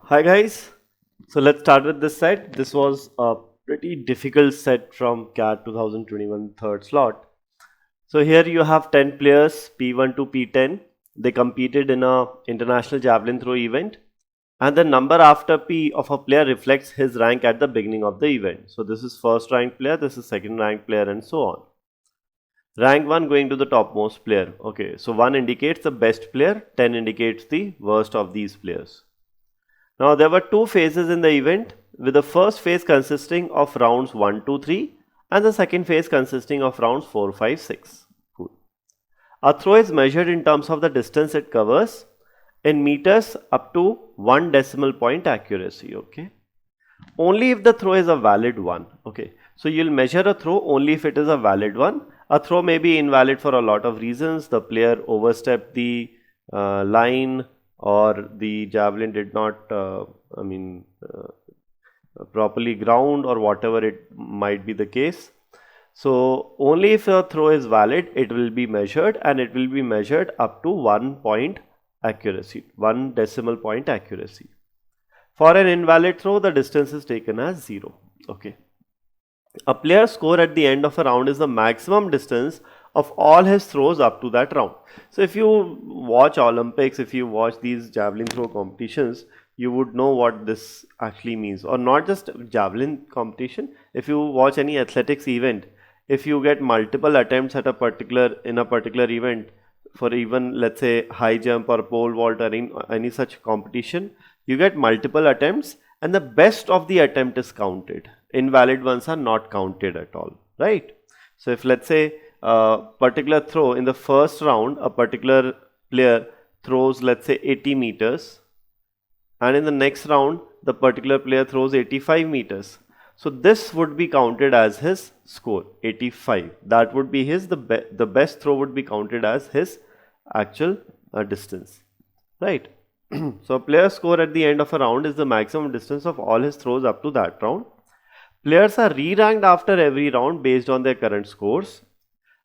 Hi guys, so let's start with this set. This was a pretty difficult set from CAT 2021 third slot. So here you have 10 players P1 to P10. They competed in a international javelin throw event, and the number after P of a player reflects his rank at the beginning of the event. So this is first ranked player, this is second ranked player, and so on. Rank 1 going to the topmost player. Okay, so 1 indicates the best player, 10 indicates the worst of these players. Now there were two phases in the event, with the first phase consisting of rounds 1, 2, 3 and the second phase consisting of rounds 4, 5, 6. Cool. A throw is measured in terms of the distance it covers in meters up to 1 decimal point accuracy. Okay. Only if the throw is a valid one. Okay. So you'll measure a throw only if it is a valid one. A throw may be invalid for a lot of reasons. The player overstepped the line, or the javelin did not properly ground, or whatever it might be the case. So only if a throw is valid it will be measured, and it will be measured up to 1 point accuracy, 1 decimal point accuracy. For an invalid throw the distance is taken as 0. Okay. A player's score at the end of a round is the maximum distance of all his throws up to that round. So if you watch Olympics, if you watch these javelin throw competitions, you would know what this actually means. Or not just javelin competition, if you watch any athletics event, if you get multiple attempts at a particular event, for even let's say high jump or pole vault or any such competition, you get multiple attempts and the best of the attempt is counted. Invalid ones are not counted at all, right? So if let's say a particular throw in the first round, a particular player throws let's say 80 meters, and in the next round the particular player throws 85 meters. So this would be counted as his score, 85. That would be his, the best throw would be counted as his actual distance, right? So a player's score at the end of a round is the maximum distance of all his throws up to that round. Players are re-ranked after every round based on their current scores.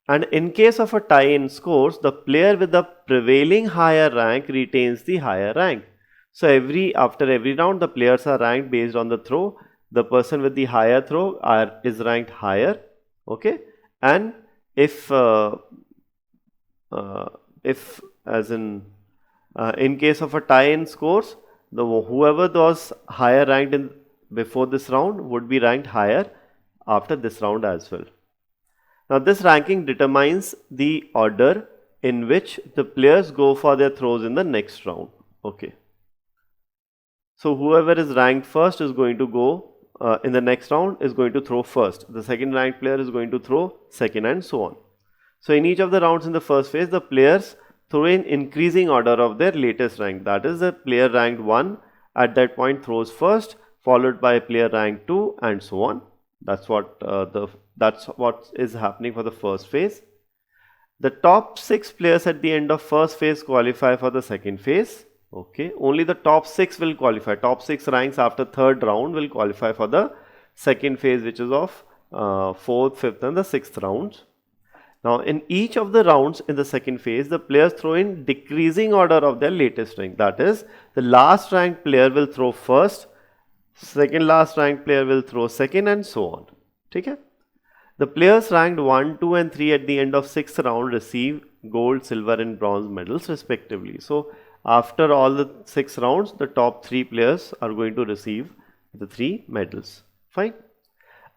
And in case of a tie in scores, the player with the prevailing higher rank retains the higher rank. So after every round, the players are ranked based on the throw. The person with the higher throw is ranked higher. Okay, and if in case of a tie in scores, whoever was higher ranked before this round would be ranked higher after this round as well. Now this ranking determines the order in which the players go for their throws in the next round. Okay. So whoever is ranked first is going to go in the next round is going to throw first. The second ranked player is going to throw second, and so on. So in each of the rounds in the first phase, the players throw in increasing order of their latest rank. That is, the player ranked 1 at that point throws first, followed by player ranked 2, and so on. That's what is happening for the first phase. The top 6 players at the end of first phase qualify for the second phase. Okay, only the top 6 will qualify. Top 6 ranks after third round will qualify for the second phase, which is of 4th, 5th and the 6th rounds. Now in each of the rounds in the second phase, the players throw in decreasing order of their latest rank. That is, the last ranked player will throw first, second last ranked player will throw second, and so on. Okay? The players ranked 1, 2 and 3 at the end of 6th round receive gold, silver and bronze medals respectively. So after all the 6 rounds, the top 3 players are going to receive the 3 medals. Fine.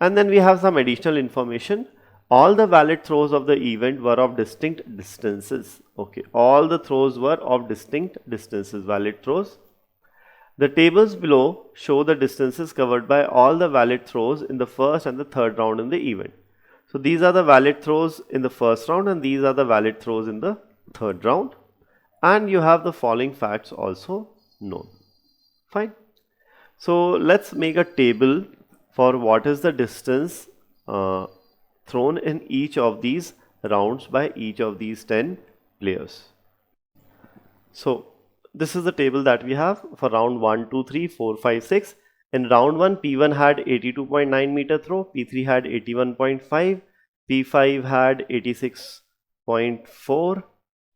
And then we have some additional information. All the valid throws of the event were of distinct distances. Okay, all the throws were of distinct distances, valid throws. The tables below show the distances covered by all the valid throws in the first and the third round in the event. So these are the valid throws in the first round and these are the valid throws in the third round. And you have the following facts also known. Fine. So let's make a table for what is the distance thrown in each of these rounds by each of these 10 players. So this is the table that we have for round 1, 2, 3, 4, 5, 6. In round 1, P1 had 82.9 meter throw, P3 had 81.5, P5 had 86.4,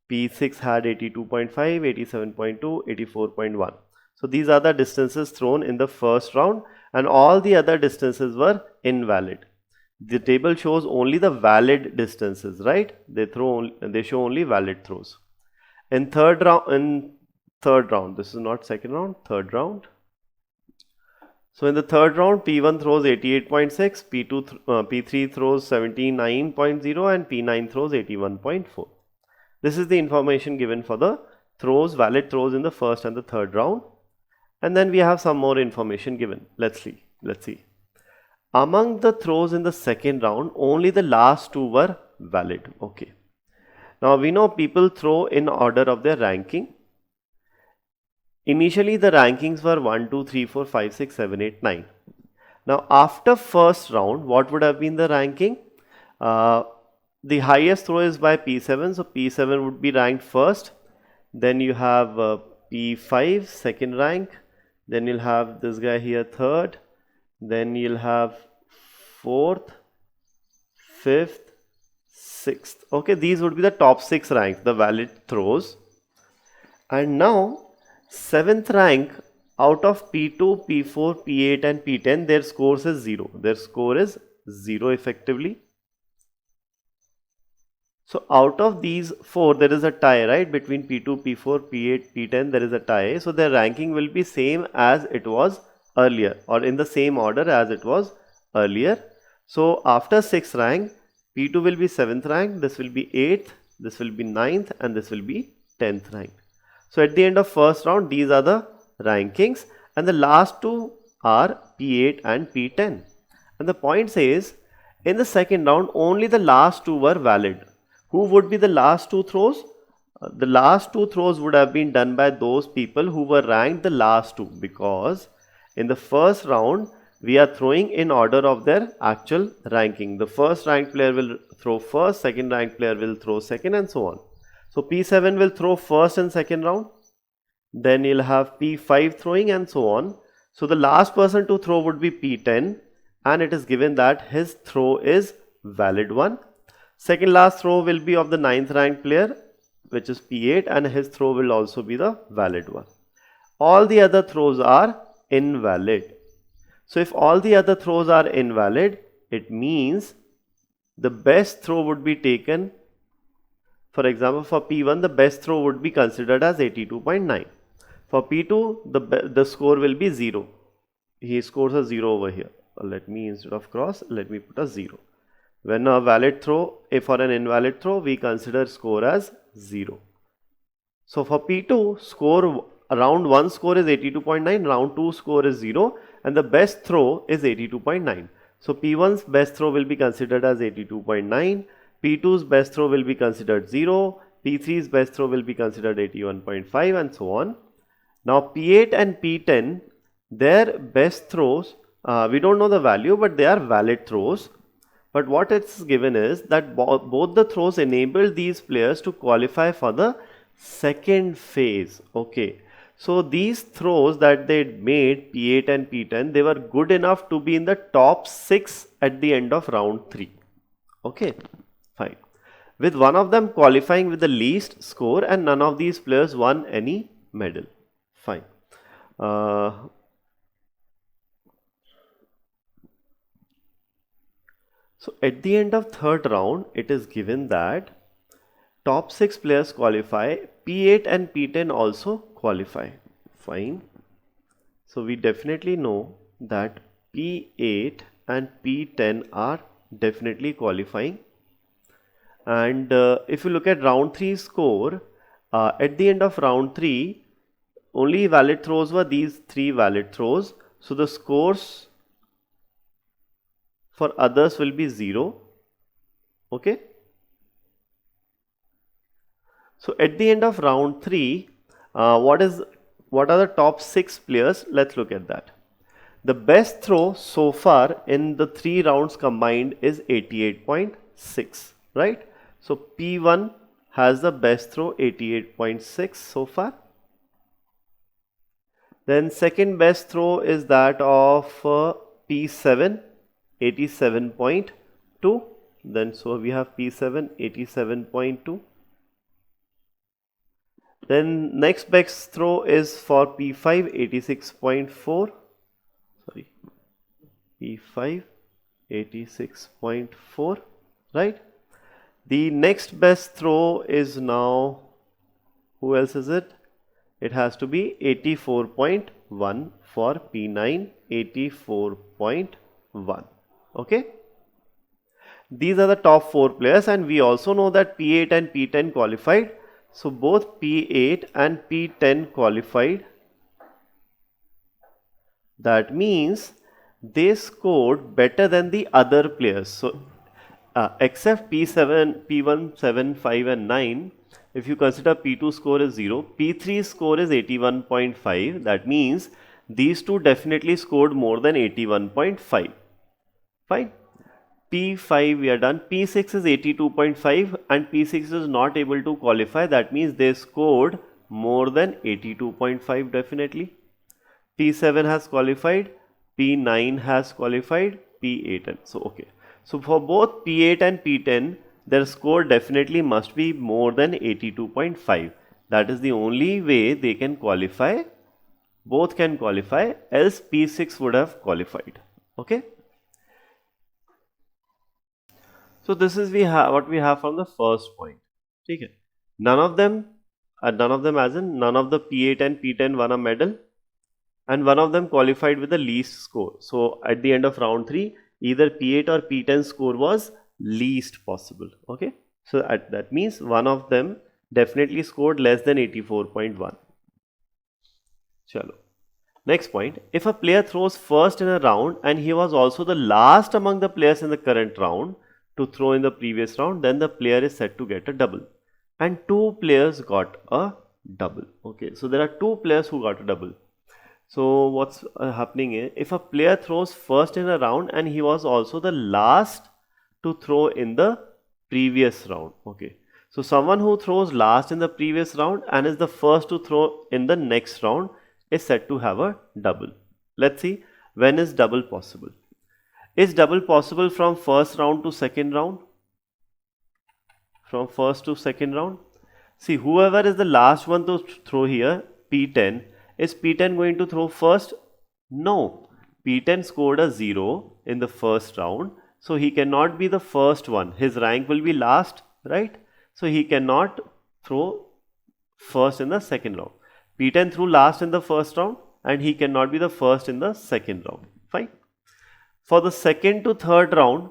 P6 had 82.5, 87.2, 84.1. So these are the distances thrown in the first round, and all the other distances were invalid. The table shows only the valid distances, right? They show only valid throws. In third round, this is not second round, third round. So in the third round, P1 throws 88.6, P3 throws 79.0, and P9 throws 81.4. This is the information given for the valid throws in the first and the third round. And then we have some more information given. Let's see. Among the throws in the second round, only the last two were valid. Okay. Now we know people throw in order of their ranking. Initially the rankings were 1, 2, 3, 4, 5, 6, 7, 8, 9. Now after first round, what would have been the ranking? The highest throw is by P7, so P7 would be ranked first. Then you have P5, second rank. Then you'll have this guy here, third. Then you'll have fourth, fifth, sixth. Okay, these would be the top 6 rank, the valid throws. And now, 7th rank out of P2, P4, P8 and P10, their scores is 0. Their score is 0 effectively. So out of these 4, there is a tie, right? Between P2, P4, P8, P10, there is a tie. So their ranking will be same as it was earlier, or in the same order as it was earlier. So after 6th rank, P2 will be 7th rank, this will be 8th, this will be 9th, and this will be 10th rank. So at the end of first round, these are the rankings, and the last two are P8 and P10. And the point says, in the second round, only the last two were valid. Who would be the last two throws? The last two throws would have been done by those people who were ranked the last two, because in the first round, we are throwing in order of their actual ranking. The first ranked player will throw first, second ranked player will throw second, and so on. So P7 will throw first and second round. Then you'll have P5 throwing, and so on. So the last person to throw would be P10, and it is given that his throw is valid one. Second last throw will be of the 9th ranked player, which is P8, and his throw will also be the valid one. All the other throws are invalid. So if all the other throws are invalid, it means the best throw would be taken. For example, for P1, the best throw would be considered as 82.9. For P2, the score will be 0. He scores a 0 over here. Let me, instead of cross, let me put a 0. When a valid throw, if for an invalid throw, we consider score as 0. So for P2, round 1 score is 82.9, round 2 score is 0, and the best throw is 82.9. So P1's best throw will be considered as 82.9, P2's best throw will be considered 0, P3's best throw will be considered 81.5, and so on. Now P8 and P10, their best throws, we don't know the value, but they are valid throws. But what it's given is that both the throws enable these players to qualify for the second phase. Okay. So these throws that they made, P8 and P10, they were good enough to be in the top 6 at the end of round 3. Okay, fine. With one of them qualifying with the least score, and none of these players won any medal. Fine. So at the end of third round, it is given that top 6 players qualify, P8 and P10 also qualify. Fine. So we definitely know that P8 and P10 are definitely qualifying. And if you look at round 3 score, at the end of round 3, only valid throws were these 3 valid throws. So the scores for others will be 0. Okay. So at the end of round 3, what are the top 6 players? Let's look at that. The best throw so far in the 3 rounds combined is 88.6, right? So P1 has the best throw, 88.6 so far. Then second best throw is that of P7, 87.2. Then so we have P7, 87.2. Then next best throw is for P5 86.4, sorry, P5 86.4, right? The next best throw is now, who else is it? It has to be 84.1 for P9 84.1. Okay. These are the top 4 players, and we also know that P8 and P10 qualified. So both P8 and P10 qualified. That means they scored better than the other players. So except P7, P1, 7, 5 and 9, if you consider P2 score is 0, P3 score is 81.5. That means these two definitely scored more than 81.5. Fine. P5 we are done. P6 is 82.5 and P6 is not able to qualify. That means they scored more than 82.5 definitely. P7 has qualified, P9 has qualified, P8 and so okay. So for both P8 and P10, their score definitely must be more than 82.5. That is the only way they can qualify. Both can qualify, else P6 would have qualified. Okay. So this is what we have from the first point. Okay. None of them as in none of the P8 and P10 won a medal, and one of them qualified with the least score. So at the end of round 3, either P8 or P10 score was least possible. Okay. So that means one of them definitely scored less than 84.1. Chalo. Next point, if a player throws first in a round and he was also the last among the players in the current round to throw in the previous round, then the player is set to get a double. And 2 players got a double. Okay, so there are 2 players who got a double. So what's happening is, if a player throws first in a round and he was also the last to throw in the previous round. Okay, so someone who throws last in the previous round and is the first to throw in the next round is said to have a double. Let's see, when is double possible? Is double possible from first round to second round? From first to second round? See, whoever is the last one to throw here, P10, is P10 going to throw first? No. P10 scored a 0 in the first round, so he cannot be the first one. His rank will be last, right? So he cannot throw first in the second round. P10 threw last in the first round and he cannot be the first in the second round. Fine. For the second to third round,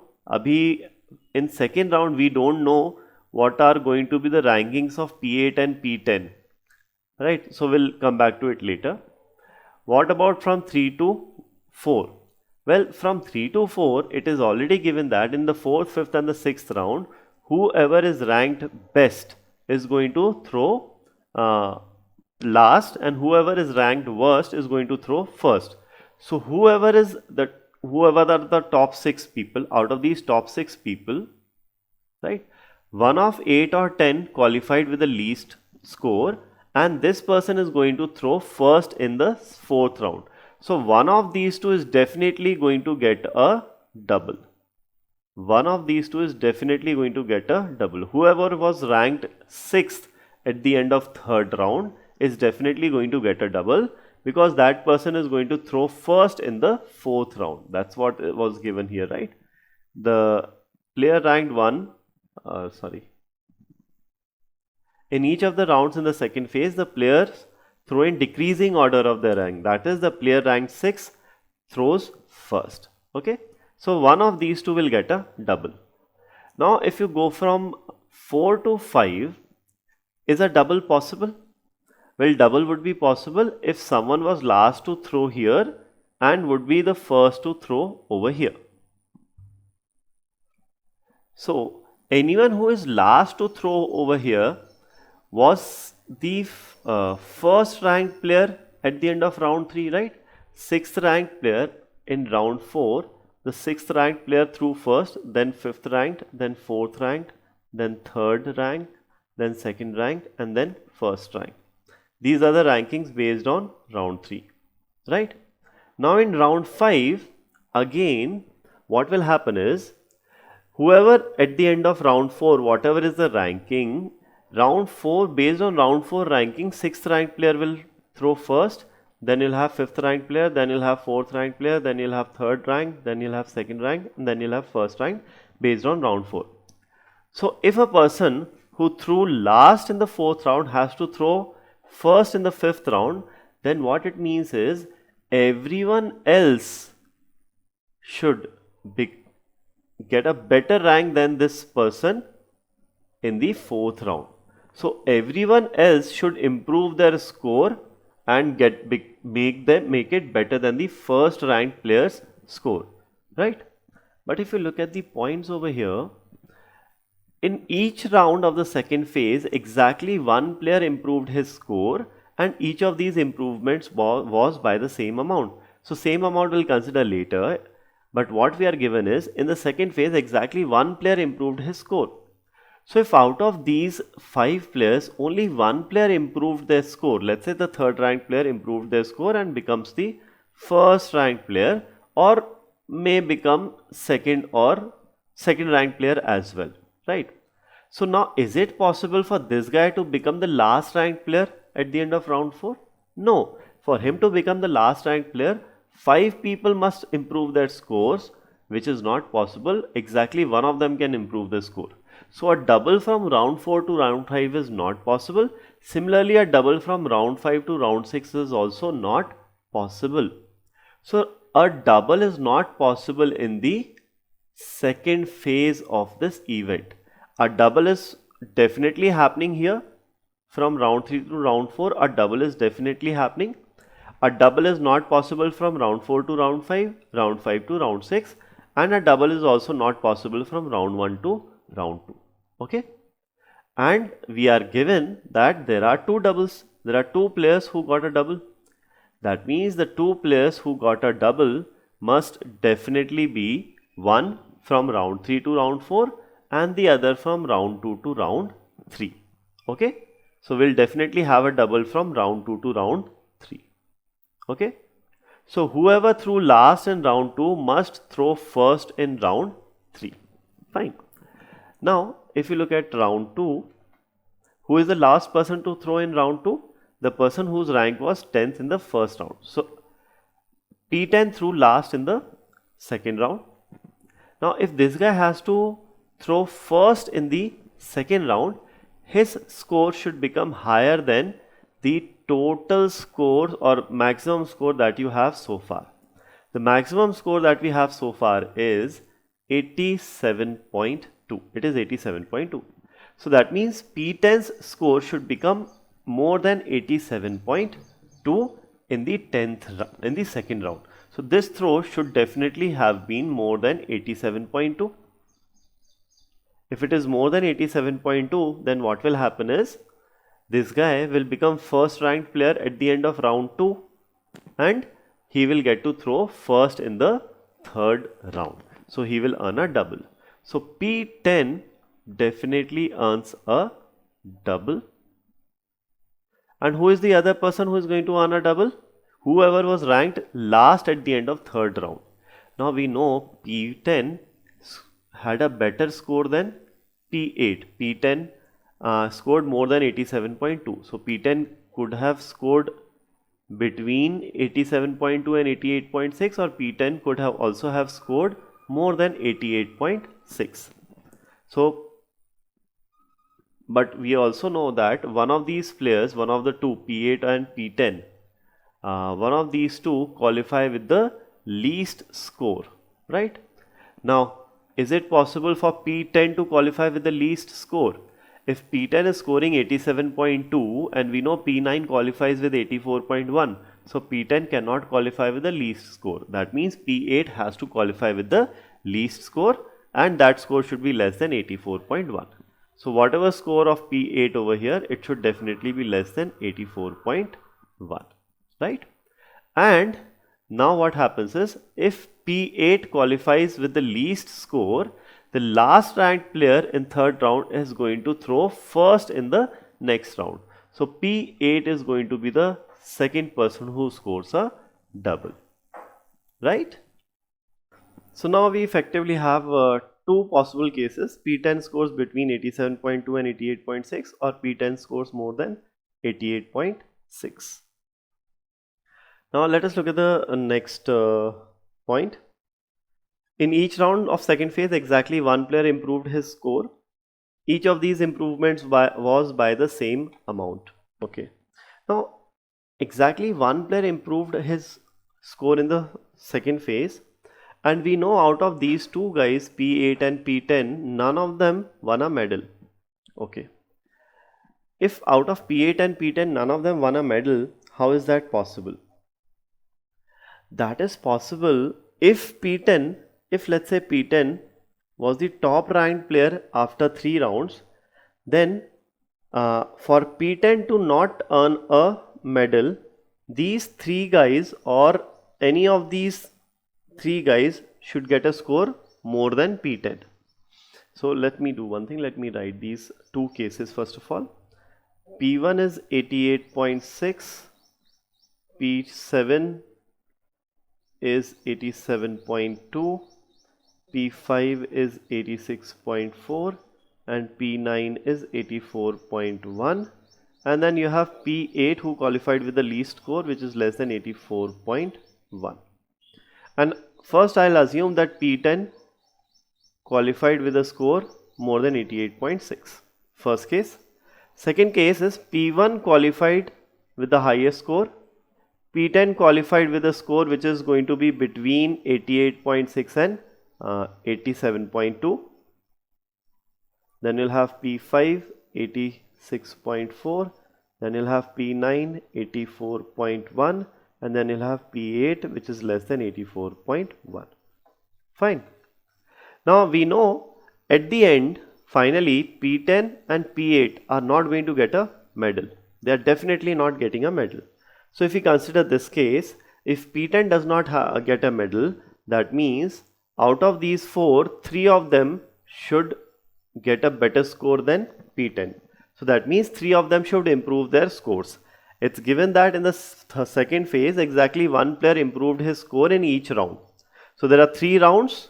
in second round we don't know what are going to be the rankings of P8 and P10. Right. So we'll come back to it later. What about from 3 to 4? Well, from 3 to 4, it is already given that in the 4th, 5th and the 6th round, whoever is ranked best is going to throw last, and whoever is ranked worst is going to throw first. So whoever are the top 6 people, out of these top 6 people, right, one of 8 or 10 qualified with the least score, and this person is going to throw first in the 4th round. So one of these two is definitely going to get a double. One of these two is definitely going to get a double. Whoever was ranked 6th at the end of 3rd round is definitely going to get a double, because that person is going to throw first in the 4th round. That's what was given here, right? The player ranked 1, in each of the rounds in the second phase, the players throw in decreasing order of their rank. That is, the player ranked 6 throws first. Okay. So one of these two will get a double. Now if you go from 4 to 5, is a double possible? Well, double would be possible if someone was last to throw here and would be the first to throw over here. So anyone who is last to throw over here was the first ranked player at the end of round 3, right? 6th ranked player in round 4, the 6th ranked player threw first, then 5th ranked, then 4th ranked, then 3rd ranked, then 2nd ranked, and then 1st ranked. These are the rankings based on round 3, right? Now in round 5, again, what will happen is, whoever at the end of round 4, whatever is the ranking, round 4, based on round 4 ranking, 6th ranked player will throw first, then you'll have 5th ranked player, then you'll have 4th ranked player, then you'll have 3rd rank, then you'll have 2nd rank, and then you'll have 1st rank based on round 4. So if a person who threw last in the 4th round has to throw first in the 5th round, then what it means is everyone else should get a better rank than this person in the 4th round. So everyone else should improve their score and make it better than the first ranked player's score, right? But if you look at the points over here, in each round of the second phase, exactly one player improved his score, and each of these improvements was by the same amount. So same amount we'll consider later, but what we are given is in the second phase exactly one player improved his score. So if out of these 5 players only one player improved their score, let's say the 3rd ranked player improved their score and becomes the 1st ranked player, or may become 2nd ranked player as well, right? So now is it possible for this guy to become the last ranked player at the end of round 4? No. For him to become the last ranked player, 5 people must improve their scores, which is not possible. Exactly one of them can improve the score. So a double from round 4 to round 5 is not possible. Similarly, a double from round 5 to round 6 is also not possible. So a double is not possible in the second phase of this event. A double is definitely happening here. From round 3 to round 4, a double is definitely happening. A double is not possible from round 4 to round 5 to round 6, and a double is also not possible from round 1 to round 2. Okay? And we are given that there are 2 doubles. There are 2 players who got a double. That means the 2 players who got a double must definitely be one from round 3 to round 4 and the other from round 2 to round 3. Okay? So we'll definitely have a double from round 2 to round 3. Okay? So whoever threw last in round 2 must throw first in round 3. Fine. Now, if you look at round 2, who is the last person to throw in round 2? The person whose rank was 10th in the first round. So, P10 threw last in the second round. Now, if this guy has to throw first in the second round, his score should become higher than the total score or maximum score that you have so far. The maximum score that we have so far is 87.2. It is 87.2. So that means P10's score should become more than 87.2 in the second round. So this throw should definitely have been more than 87.2. If it is more than 87.2, then what will happen is this guy will become first ranked player at the end of round 2 and he will get to throw first in the third round. So he will earn a double. So P10 definitely earns a double. And who is the other person who is going to earn a double? Whoever was ranked last at the end of third round. Now we know P10 had a better score than P8. P10 scored more than 87.2. So P10 could have scored between 87.2 and 88.6, or P10 could have also have scored more than 88.6. So, but we also know that one of these players, one of the two, P8 and P10, one of these two qualify with the least score, right? Now, is it possible for P10 to qualify with the least score? If P10 is scoring 87.2 and we know P9 qualifies with 84.1, so P10 cannot qualify with the least score. That means P8 has to qualify with the least score, and that score should be less than 84.1. So whatever score of P8 over here, it should definitely be less than 84.1, right? And now what happens is, if P8 qualifies with the least score, the last ranked player in third round is going to throw first in the next round. So P8 is going to be the second person who scores a double, right? So now we effectively have two possible cases: P10 scores between 87.2 and 88.6, or P10 scores more than 88.6. Now let us look at the next point. In each round of second phase, exactly one player improved his score. Each of these improvements was by the same amount. Okay. Now, exactly one player improved his score in the second phase, and we know out of these two guys, P8 and P10, none of them won a medal. Okay. If out of P8 and P10, none of them won a medal, how is that possible? That is possible if P10, if let's say P10 was the top ranked player after 3 rounds, then for P10 to not earn a medal, these 3 guys or any of these 3 guys should get a score more than P10. So let me do one thing, let me write these two cases first of all. P1 is 88.6, P7 is 87.2, P5 is 86.4, and P9 is 84.1, and then you have P8 who qualified with the least score, which is less than 84.1. And first I'll assume that P10 qualified with a score more than 88.6. First case. Second case is P1 qualified with the highest score, P10 qualified with a score which is going to be between 88.6 and 87.2. Then you'll have P5 86.4, then you'll have P9 84.1, and then you'll have P8 which is less than 84.1. Fine. Now we know at the end, finally P10 and P8 are not going to get a medal. They are definitely not getting a medal. So if we consider this case, if P10 does not get a medal, that means out of these 4, 3 of them should get a better score than P10. So that means 3 of them should improve their scores. It's given that in the second phase, exactly one player improved his score in each round. So there are 3 rounds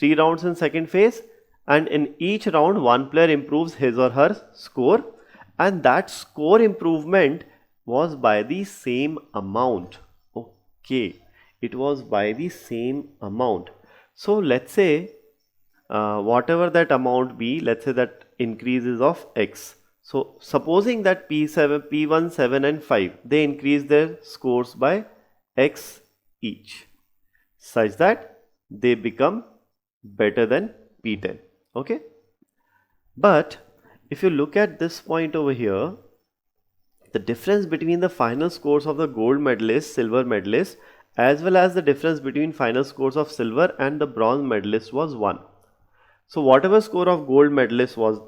in second phase, and in each round one player improves his or her score, and that score improvement was by the same amount. Okay, it was by the same amount. So let's say whatever that amount be, let's say that increase is of x. So supposing that P1, 7 and 5, they increase their scores by x each, such that they become better than P10. Okay, but if you look at this point over here, the difference between the final scores of the gold medalist, silver medalist, as well as the difference between final scores of silver and the bronze medalist was 1. So whatever score of gold medalist was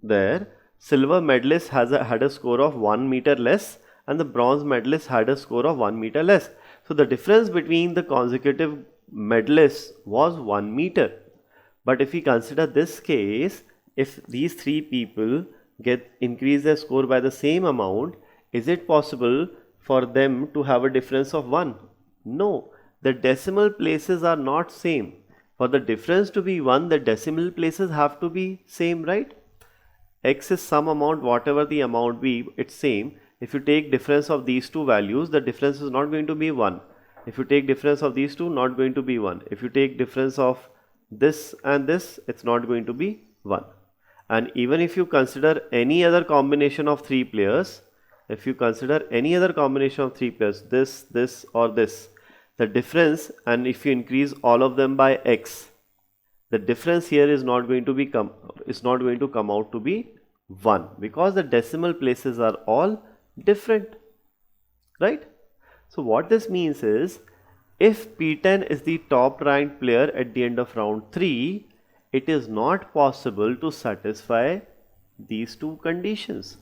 there, silver medalist had a score of 1 meter less, and the bronze medalist had a score of 1 meter less. So the difference between the consecutive medalists was 1 meter. But if we consider this case, if these 3 people increase their score by the same amount, is it possible for them to have a difference of 1? No, the decimal places are not same. For the difference to be 1, the decimal places have to be same, right? X is some amount, whatever the amount be, it's same. If you take difference of these two values, the difference is not going to be 1. If you take difference of these two, not going to be 1. If you take difference of this and this, it's not going to be 1. And even if you consider any other combination of 3 players, this, or this, the difference, and if you increase all of them by x, the difference here is not going to come out to be 1, because the decimal places are all different, right? So what this means is, if P10 is the top ranked player at the end of round 3, it is not possible to satisfy these two conditions,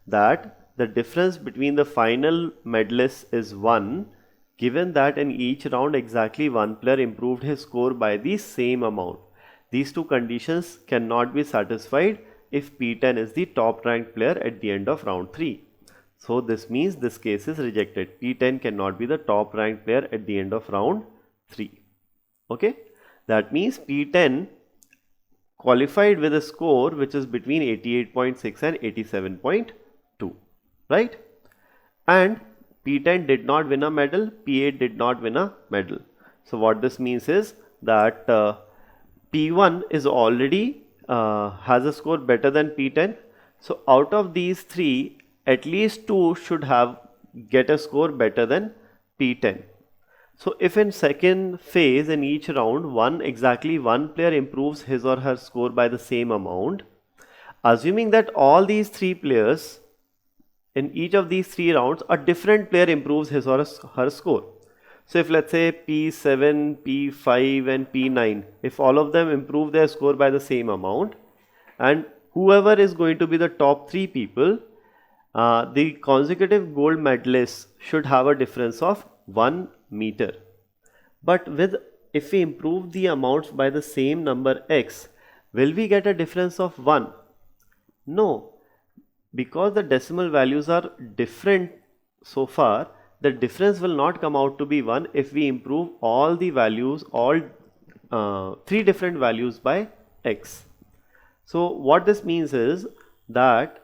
that the difference between the final medalists is 1, given that in each round exactly one player improved his score by the same amount. These two conditions cannot be satisfied if P10 is the top ranked player at the end of round 3. So this means this case is rejected. P10 cannot be the top ranked player at the end of round 3. Okay, that means P10 qualified with a score which is between 88.6 and 87.2, right? And P10 did not win a medal, P8 did not win a medal. So what this means is that P1 is already has a score better than P10. So out of these three, at least two should get a score better than P10. So if in second phase in each round, exactly one player improves his or her score by the same amount, assuming that all these three players in each of these three rounds, a different player improves his or her score. So if let's say P7, P5 and P9, if all of them improve their score by the same amount, and whoever is going to be the top three people, the consecutive gold medalists should have a difference of 1 meter. But if we improve the amounts by the same number x, will we get a difference of 1? No, because the decimal values are different so far, the difference will not come out to be 1 if we improve all the values, three different values by x. So what this means is that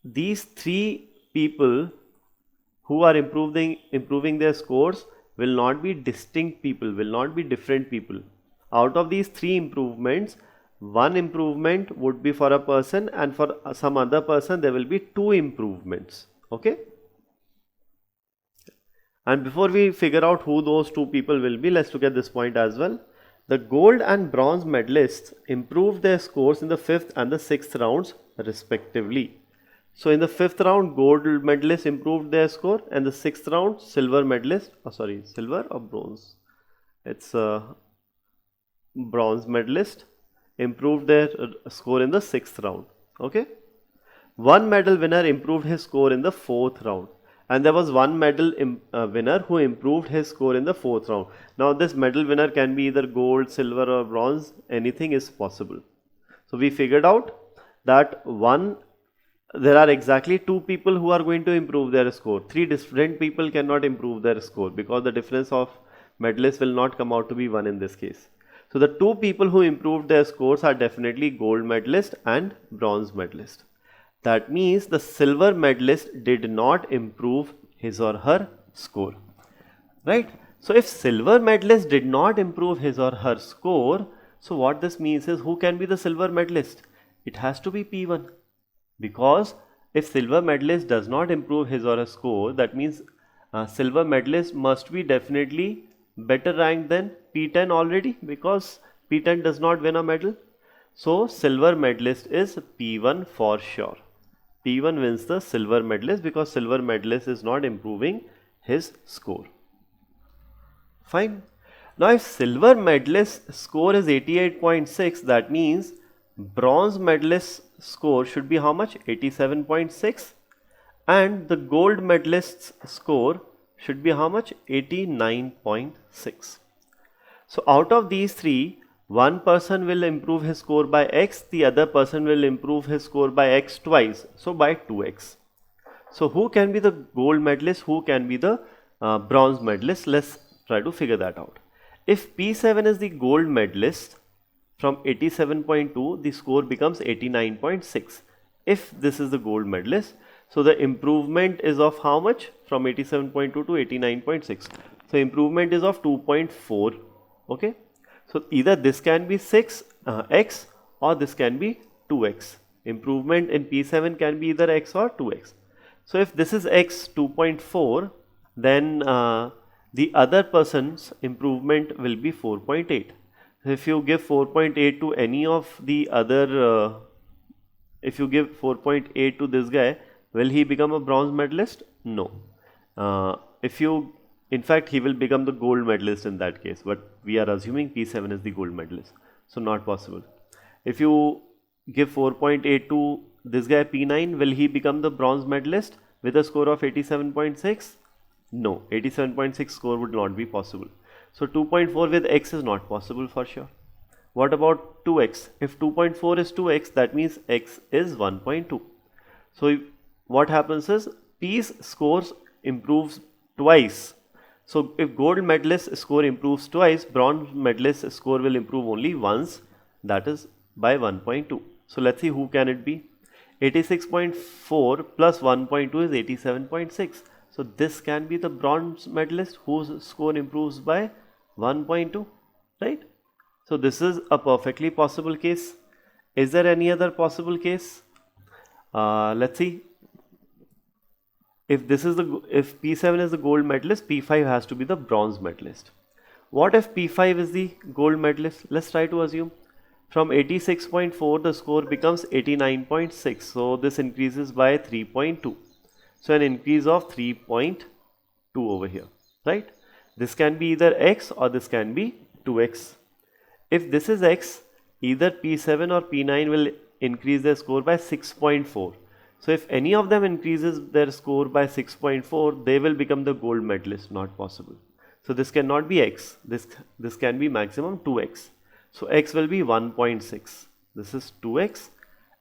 these three people who are improving their scores will not be distinct people, will not be different people. Out of these three improvements, one improvement would be for a person, and for some other person there will be two improvements. Okay? And before we figure out who those two people will be, let's look at this point as well. The gold and bronze medalists improved their scores in the 5th and the 6th rounds respectively. So in the 5th round, gold medalists improved their score, and the 6th round, silver or bronze? It's bronze medalist improved their score in the 6th round. Okay. One medal winner improved his score in the 4th round, and there was one medal winner who improved his score in the 4th round. Now this medal winner can be either gold, silver or bronze, anything is possible. So we figured out that there are exactly two people who are going to improve their score. Three different people cannot improve their score because the difference of medalists will not come out to be 1 in this case. So the two people who improved their scores are definitely gold medalist and bronze medalist. That means the silver medalist did not improve his or her score, right? So if silver medalist did not improve his or her score, so what this means is, who can be the silver medalist? It has to be P1. Because if silver medalist does not improve his or her score, that means silver medalist must be definitely better ranked than P10 already, because P10 does not win a medal. So silver medalist is P1 for sure. P1 wins the silver medalist because silver medalist is not improving his score. Fine. Now if silver medalist score is 88.6, that means bronze medalist score should be how much? 87.6, and the gold medalist's score should be how much? 89.6. So out of these three, one person will improve his score by x, the other person will improve his score by x twice, so by 2x. So who can be the gold medalist, who can be the bronze medalist? Let's try to figure that out. If P7 is the gold medalist, from 87.2 the score becomes 89.6. If this is the gold medalist, so the improvement is of how much? From 87.2 to 89.6. So improvement is of 2.4. Okay. So either this can be 6x or this can be 2x. Improvement in P7 can be either x or 2x. So if this is x 2.4, then the other person's improvement will be 4.8. If you give 4.8 to any of the other, if you give 4.8 to this guy, will he become a bronze medalist? No. In fact, he will become the gold medalist in that case, but we are assuming P7 is the gold medalist, so not possible. If you give 4.8 to this guy P9, will he become the bronze medalist with a score of 87.6? No, 87.6 score would not be possible. So 2.4 with x is not possible for sure. What about 2x? If 2.4 is 2x, that means x is 1.2. So what happens is P's scores improves twice. So if gold medalist score improves twice, bronze medalist score will improve only once, that is by 1.2. So let's see who can it be. 86.4 plus 1.2 is 87.6. So this can be the bronze medalist whose score improves by 1.2, right? So this is a perfectly possible case. Is there any other possible case? Let's see. If P7 is the gold medalist, P5 has to be the bronze medalist. What if P5 is the gold medalist? Let's try to assume. From 86.4 the score becomes 89.6. So this increases by 3.2. So an increase of 3.2 over here, right? This can be either x or this can be 2x. If this is x, either P7 or P9 will increase their score by 6.4. So if any of them increases their score by 6.4, they will become the gold medalist. Not possible. So this cannot be x. This can be maximum 2x. So x will be 1.6. This is 2x.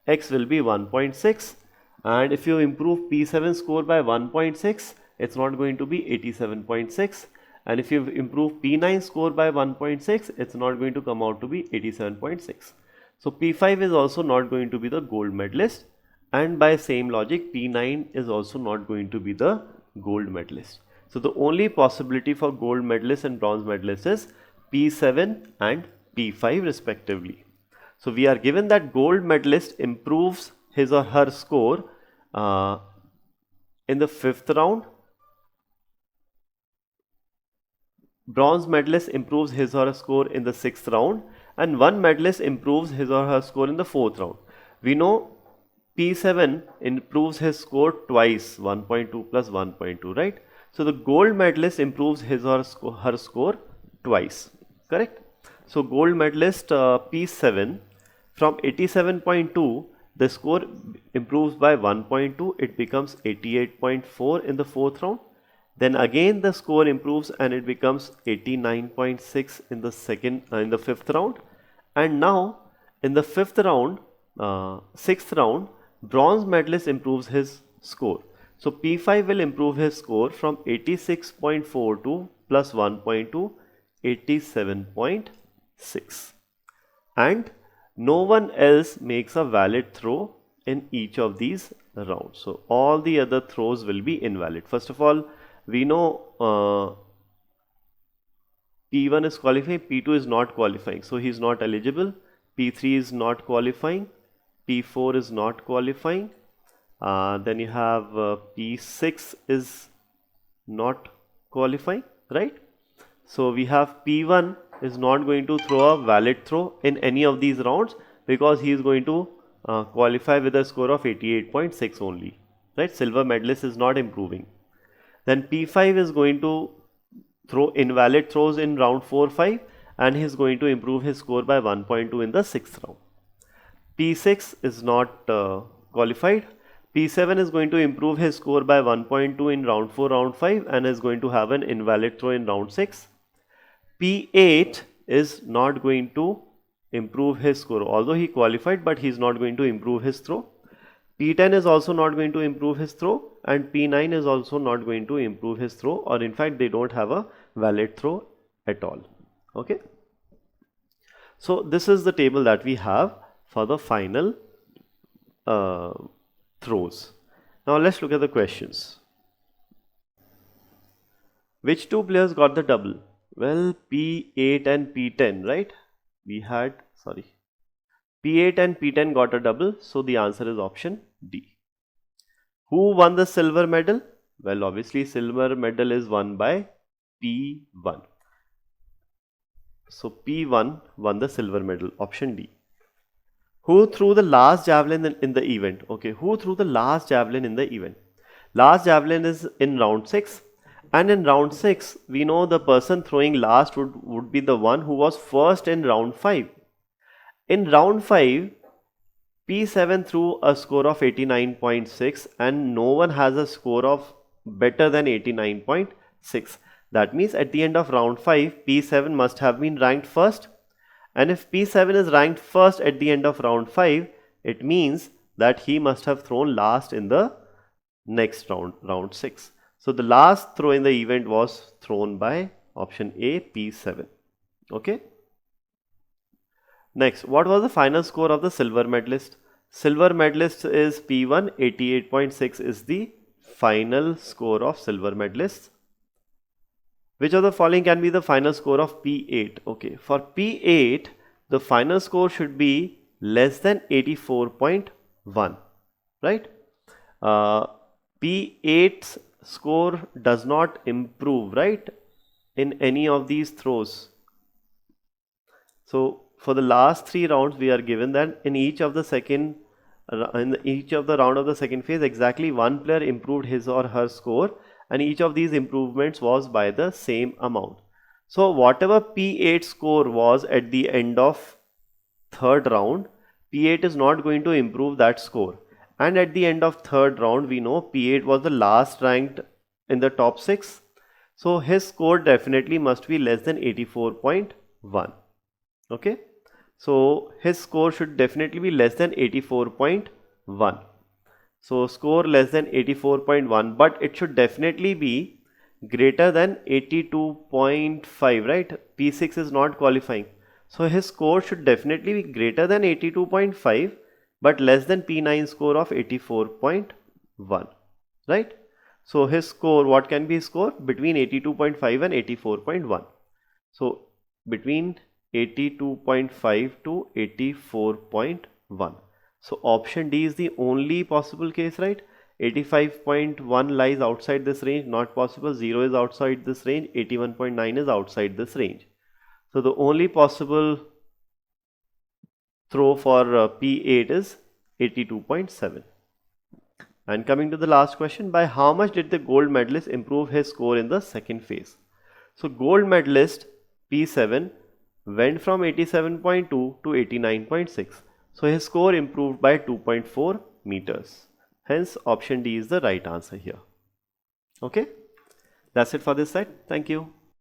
X will be 1.6. And if you improve P7 score by 1.6, it's not going to be 87.6. And if you improve P9 score by 1.6, it's not going to come out to be 87.6. So P5 is also not going to be the gold medalist. And by same logic, P9 is also not going to be the gold medalist. So the only possibility for gold medalist and bronze medalist is P7 and P5 respectively. So we are given that gold medalist improves his or her score in the 5th round. Bronze medalist improves his or her score in the 6th round, and one medalist improves his or her score in the 4th round. We know P7 improves his score twice, 1.2 plus 1.2, right? So the gold medalist improves his or her score twice, correct? So gold medalist P7 from 87.2, the score improves by 1.2, it becomes 88.4 in the 4th round. Then again the score improves and it becomes 89.6 in the 5th round. And now in the 5th round, 6th round, bronze medalist improves his score. So P5 will improve his score from 86.42 plus 1.2, 87.6. And no one else makes a valid throw in each of these rounds. So all the other throws will be invalid. First of all, we know P1 is qualifying, P2 is not qualifying, so he is not eligible. P3 is not qualifying, P4 is not qualifying. Then you have P6 is not qualifying, right? So we have P1 is not going to throw a valid throw in any of these rounds because he is going to qualify with a score of 88.6 only, right? Silver medalist is not improving. Then P5 is going to throw invalid throws in round 4-5 and he is going to improve his score by 1.2 in the 6th round. P6 is not qualified. P7 is going to improve his score by 1.2 in round 4, round 5 and is going to have an invalid throw in round 6. P8 is not going to improve his score, although he qualified, but he is not going to improve his throw. P10 is also not going to improve his throw, and P9 is also not going to improve his throw, or in fact they don't have a valid throw at all. Okay. So this is the table that we have for the final throws. Now let's look at the questions. Which two players got the double? Well, P8 and P10, right? P8 and P10 got a double, so the answer is option D. Who won the silver medal? Well, obviously silver medal is won by P1. So P1 won the silver medal, option D. Who threw the last javelin in the event? Okay, who threw the last javelin in the event? Last javelin is in round 6. And in round 6, we know the person throwing last would be the one who was first in round 5. In round 5, P7 threw a score of 89.6 and no one has a score of better than 89.6. That means at the end of round 5, P7 must have been ranked first. And if P7 is ranked first at the end of round 5, it means that he must have thrown last in the next round, round 6. So the last throw in the event was thrown by option A, P7. Okay. Next, what was the final score of the silver medalist? Silver medalist is P1, 88.6 is the final score of silver medalist. Which of the following can be the final score of P8? Okay, for P8, the final score should be less than 84.1, right? P8's score does not improve, right, in any of these throws. So for the last 3 rounds, we are given that in each of the round of the second phase, exactly one player improved his or her score, and each of these improvements was by the same amount. So whatever P8 score was at the end of third round, P8 is not going to improve that score. And at the end of third round, we know P8 was the last ranked in the top 6. So his score definitely must be less than 84.1. Okay. So his score should definitely be less than 84.1. So score less than 84.1, but it should definitely be greater than 82.5, right? P6 is not qualifying. So his score should definitely be greater than 82.5, but less than P9 score of 84.1, right? So his score, what can be his score? Between 82.5 and 84.1. So between 82.5 to 84.1. So option D is the only possible case, right? 85.1 lies outside this range, not possible. 0 is outside this range. 81.9 is outside this range. So the only possible throw for P8 is 82.7. And coming to the last question, by how much did the gold medalist improve his score in the second phase? So gold medalist P7 went from 87.2 to 89.6. So his score improved by 2.4 meters. Hence option D is the right answer here. Okay, that's it for this side. Thank you.